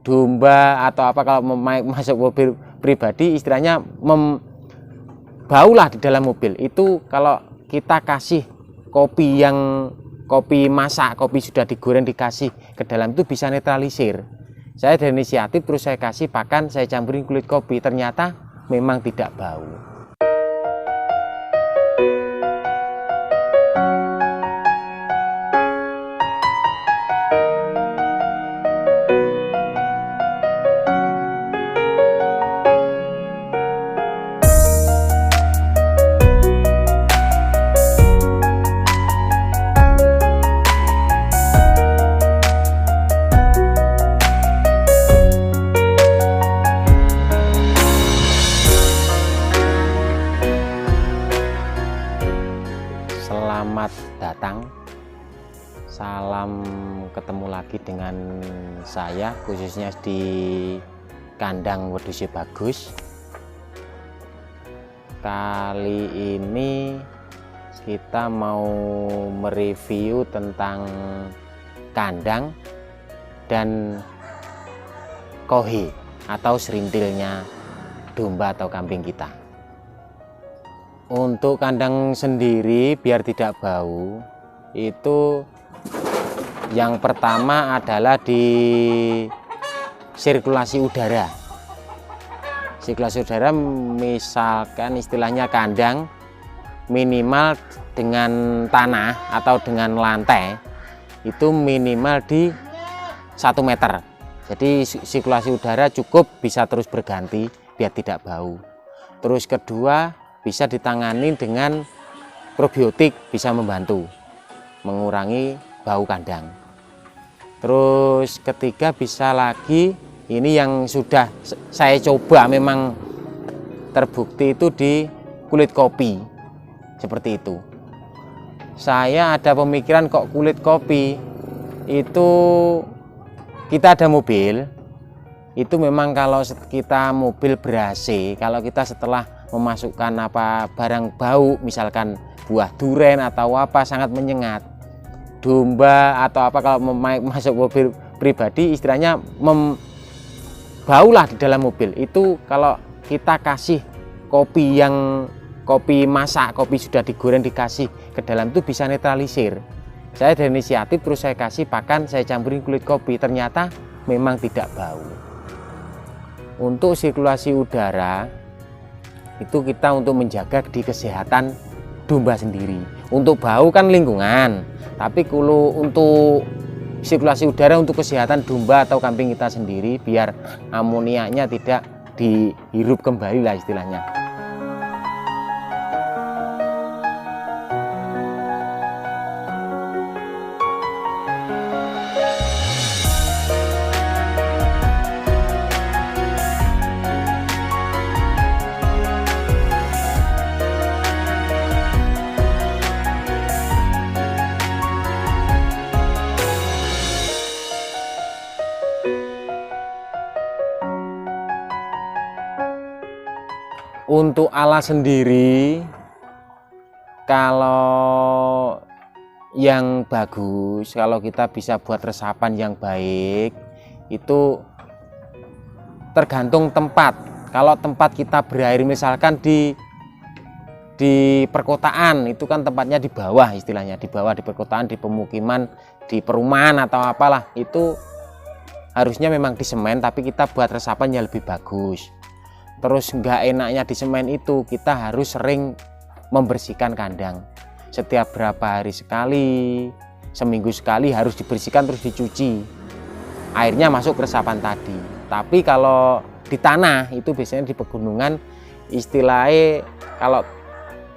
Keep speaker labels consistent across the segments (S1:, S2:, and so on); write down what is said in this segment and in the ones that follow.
S1: domba atau apa, kalau masuk mobil pribadi istilahnya baulah di dalam mobil. Itu kalau kita kasih kopi yang kopi masak, kopi sudah digoreng dikasih ke dalam, itu bisa netralisir. Saya ada inisiatif, terus saya kasih pakan, saya campurin kulit kopi, ternyata memang tidak bau. Selamat datang, salam ketemu lagi dengan saya, khususnya di kandang wedhus bagus. Kali ini kita mau mereview tentang kandang dan kohe atau serintilnya domba atau kambing kita. Untuk kandang sendiri biar tidak bau, itu yang pertama adalah di sirkulasi udara. Sirkulasi udara, misalkan istilahnya kandang minimal dengan tanah atau dengan lantai itu minimal di 1 meter. Jadi sirkulasi udara cukup bisa terus berganti biar tidak bau. Terus kedua, bisa ditangani dengan probiotik, bisa membantu mengurangi bau kandang. Terus ketiga, bisa lagi, ini yang sudah saya coba memang terbukti, itu di kulit kopi seperti itu. Saya ada pemikiran, kok kulit kopi itu, kita ada mobil itu memang kalau kita mobil ber-AC, kalau kita setelah memasukkan apa barang bau, misalkan buah duren atau apa, sangat menyengat. Domba atau apa kalau masuk mobil pribadi istilahnya baulah di dalam mobil. Itu kalau kita kasih kopi yang kopi masak, kopi sudah digoreng dikasih ke dalam, itu bisa netralisir. Saya ada inisiatif, terus saya kasih pakan, saya campurin kulit kopi, ternyata memang tidak bau. Untuk sirkulasi udara itu kita untuk menjaga di kesehatan domba sendiri. Untuk bau kan lingkungan, tapi kalau untuk sirkulasi udara untuk kesehatan domba atau kambing kita sendiri, biar amoniaknya tidak dihirup kembali lah istilahnya. Untuk alas sendiri, kalau yang bagus, kalau kita bisa buat resapan yang baik, itu tergantung tempat. Kalau tempat kita berair misalkan di perkotaan, itu kan tempatnya di bawah istilahnya, di bawah, di perkotaan, di pemukiman, di perumahan atau apalah, itu harusnya memang di semen, tapi kita buat resapan yang lebih bagus. Terus nggak enaknya di semen itu, kita harus sering membersihkan kandang. Setiap berapa hari sekali, seminggu sekali harus dibersihkan, terus dicuci. Airnya masuk ke resapan tadi. Tapi kalau di tanah, itu biasanya di pegunungan, istilahnya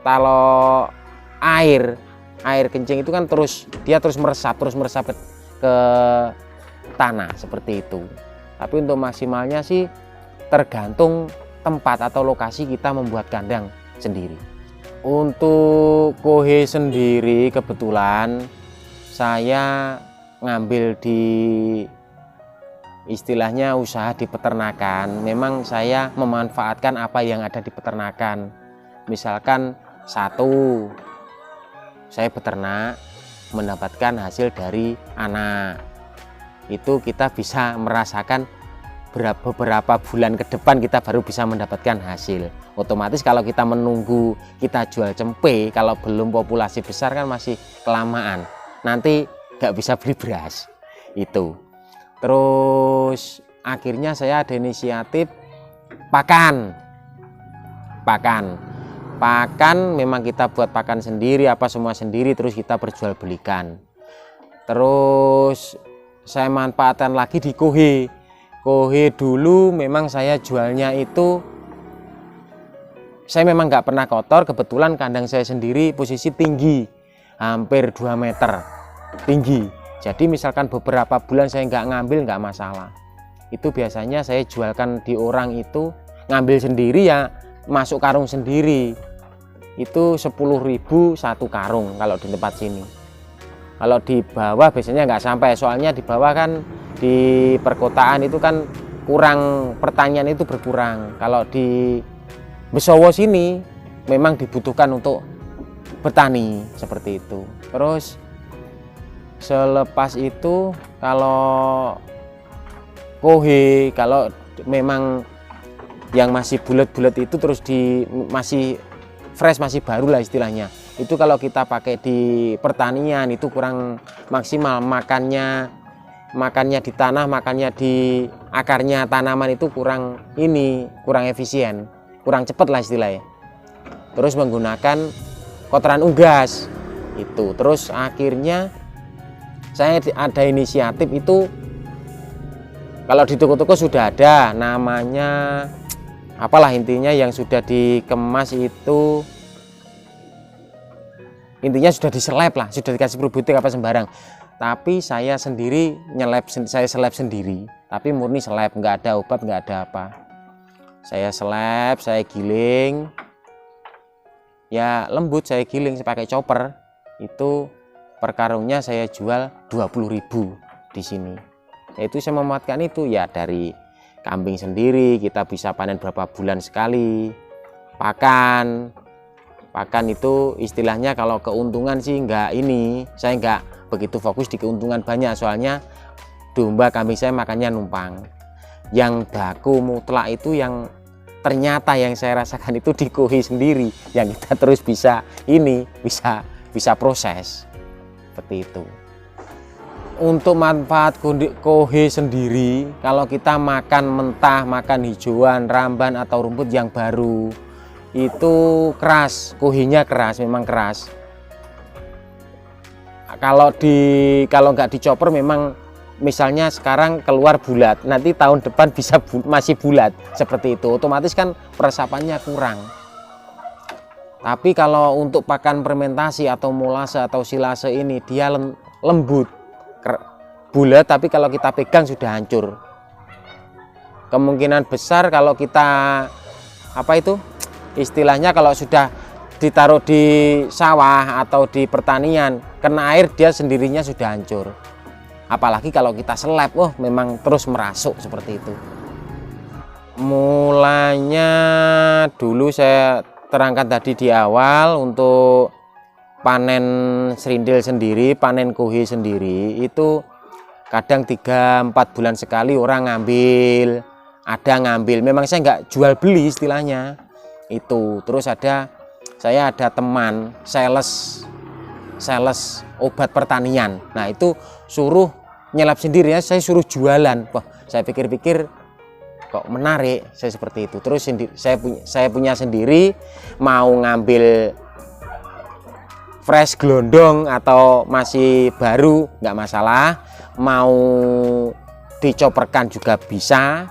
S1: kalau air kencing itu kan dia terus meresap ke tanah seperti itu. Tapi untuk maksimalnya sih tergantung tempat atau lokasi kita membuat kandang sendiri. Untuk kohe sendiri kebetulan saya ngambil di istilahnya usaha di peternakan. Memang saya memanfaatkan apa yang ada di peternakan. Misalkan satu, saya beternak mendapatkan hasil dari anak, itu kita bisa merasakan beberapa bulan ke depan kita baru bisa mendapatkan hasil. Otomatis kalau kita menunggu kita jual cempe, kalau belum populasi besar kan masih kelamaan, nanti nggak bisa beli beras itu. Terus akhirnya saya ada inisiatif pakan memang kita buat pakan sendiri, apa semua sendiri, terus kita perjual belikan. Terus saya manfaatkan lagi di kohe dulu. Memang saya jualnya itu, saya memang nggak pernah kotor. Kebetulan kandang saya sendiri posisi tinggi, hampir 2 meter tinggi. Jadi misalkan beberapa bulan saya nggak ngambil, nggak masalah. Itu biasanya saya jualkan di orang itu, ngambil sendiri ya, masuk karung sendiri. Itu 10.000 satu karung kalau di tempat sini. Kalau di bawah biasanya nggak sampai, soalnya di bawah kan di perkotaan itu kan kurang, pertanian itu berkurang. Kalau di Besowo sini memang dibutuhkan untuk bertani seperti itu. Terus selepas itu kalau kohe, kalau memang yang masih bulat-bulat itu terus masih fresh, masih baru lah istilahnya. Itu kalau kita pakai di pertanian itu kurang maksimal, makannya di tanah, makannya di akarnya tanaman itu kurang efisien, kurang cepat lah istilahnya. Terus menggunakan kotoran unggas itu. Terus akhirnya saya ada inisiatif itu, kalau di toko-toko sudah ada namanya apalah intinya yang sudah dikemas itu, intinya sudah diseleb lah, sudah dikasih probiotik apa sembarang. Tapi saya sendiri saya seleb sendiri, tapi murni seleb, nggak ada obat, nggak ada apa. Saya seleb, saya giling, ya lembut, saya giling, saya pakai chopper. Itu per karungnya saya jual 20.000 di sini. Yaitu saya memanfaatkan itu ya, dari kambing sendiri kita bisa panen berapa bulan sekali. Pakan itu istilahnya kalau keuntungan sih saya nggak begitu fokus di keuntungan banyak, soalnya domba kambing saya makannya numpang. Yang baku mutlak itu yang ternyata yang saya rasakan itu di kohe sendiri, yang kita terus bisa proses seperti itu. Untuk manfaat kohe sendiri, kalau kita makan mentah, makan hijauan, ramban atau rumput yang baru, itu keras, kohenya keras, memang keras. Kalau nggak dicoper, memang misalnya sekarang keluar bulat, nanti tahun depan bisa masih bulat seperti itu, otomatis kan peresapannya kurang. Tapi kalau untuk pakan fermentasi atau molase atau silase ini dia lembut, bulat, tapi kalau kita pegang sudah hancur. Kemungkinan besar kalau kita istilahnya kalau sudah ditaruh di sawah atau di pertanian, kena air dia sendirinya sudah hancur. Apalagi kalau kita seleb, memang terus merasuk seperti itu. Mulanya dulu saya terangkan tadi di awal, untuk panen serindil sendiri, panen kohe sendiri, itu kadang 3-4 bulan sekali orang ngambil, ada ngambil. Memang saya nggak jual beli istilahnya. Itu terus saya ada teman sales obat pertanian, nah itu suruh nyelap sendiri, saya suruh jualan. Wah, saya pikir-pikir kok menarik, saya seperti itu. Terus saya punya sendiri, mau ngambil fresh gelondong atau masih baru nggak masalah, mau dicoperkan juga bisa.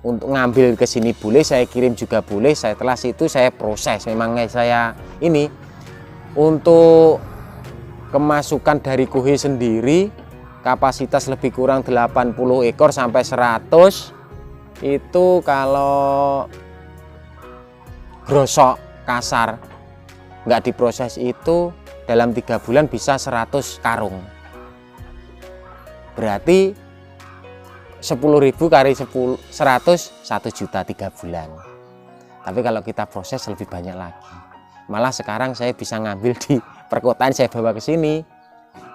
S1: Untuk ngambil ke sini boleh, saya kirim juga boleh. Setelah itu saya proses. Memang saya ini untuk kemasukan dari kohe sendiri, kapasitas lebih kurang 80 ekor sampai 100. Itu kalau grosok kasar nggak diproses itu dalam 3 bulan bisa 100 karung. Berarti 10.000 kali 100, 1 juta 3 bulan. Tapi kalau kita proses lebih banyak lagi. Malah sekarang saya bisa ngambil di perkotaan, saya bawa ke sini.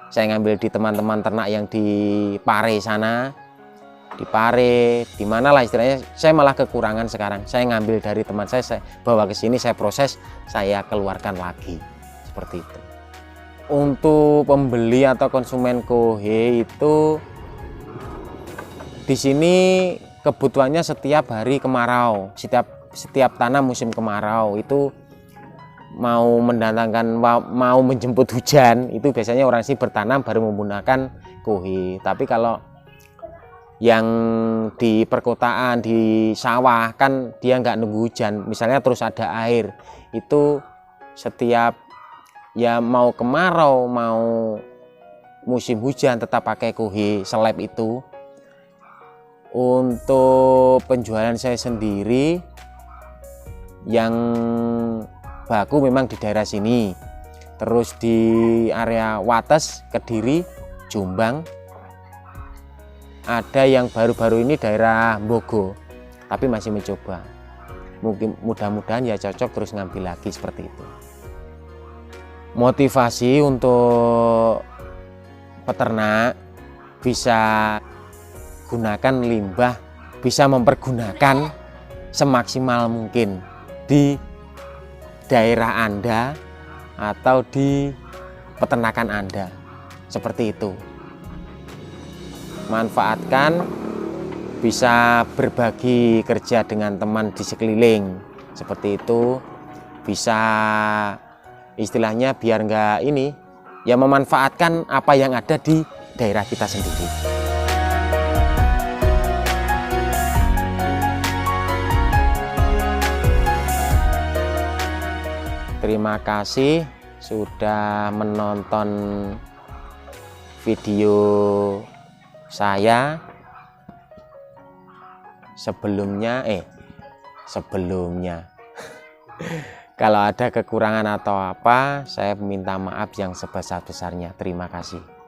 S1: Saya ngambil di teman-teman ternak yang di Pare sana. di Pare, di mana lah istilahnya. Saya malah kekurangan sekarang. Saya ngambil dari teman saya bawa ke sini, saya proses, saya keluarkan lagi seperti itu. Untuk pembeli atau konsumen kohe itu di sini kebutuhannya setiap hari kemarau, setiap tanam musim kemarau itu mau mendatangkan, mau menjemput hujan, itu biasanya orang sih bertanam baru menggunakan kohe. Tapi kalau yang di perkotaan, di sawah kan dia nggak nunggu hujan, misalnya terus ada air, itu setiap ya mau kemarau mau musim hujan tetap pakai kohe seleb itu. Untuk penjualan saya sendiri yang baku memang di daerah sini, terus di area Wates, Kediri, Jombang, ada yang baru-baru ini daerah Bogo, tapi masih mencoba. Mungkin mudah-mudahan ya cocok terus ngambil lagi seperti itu. Motivasi untuk peternak bisa gunakan limbah, bisa mempergunakan semaksimal mungkin di daerah Anda atau di peternakan Anda, seperti itu. Manfaatkan, bisa berbagi kerja dengan teman di sekeliling, seperti itu. Bisa istilahnya biar nggak ini, ya memanfaatkan apa yang ada di daerah kita sendiri. Terima kasih sudah menonton video saya. Sebelumnya kalau ada kekurangan atau apa, saya minta maaf yang sebesar-besarnya. Terima kasih.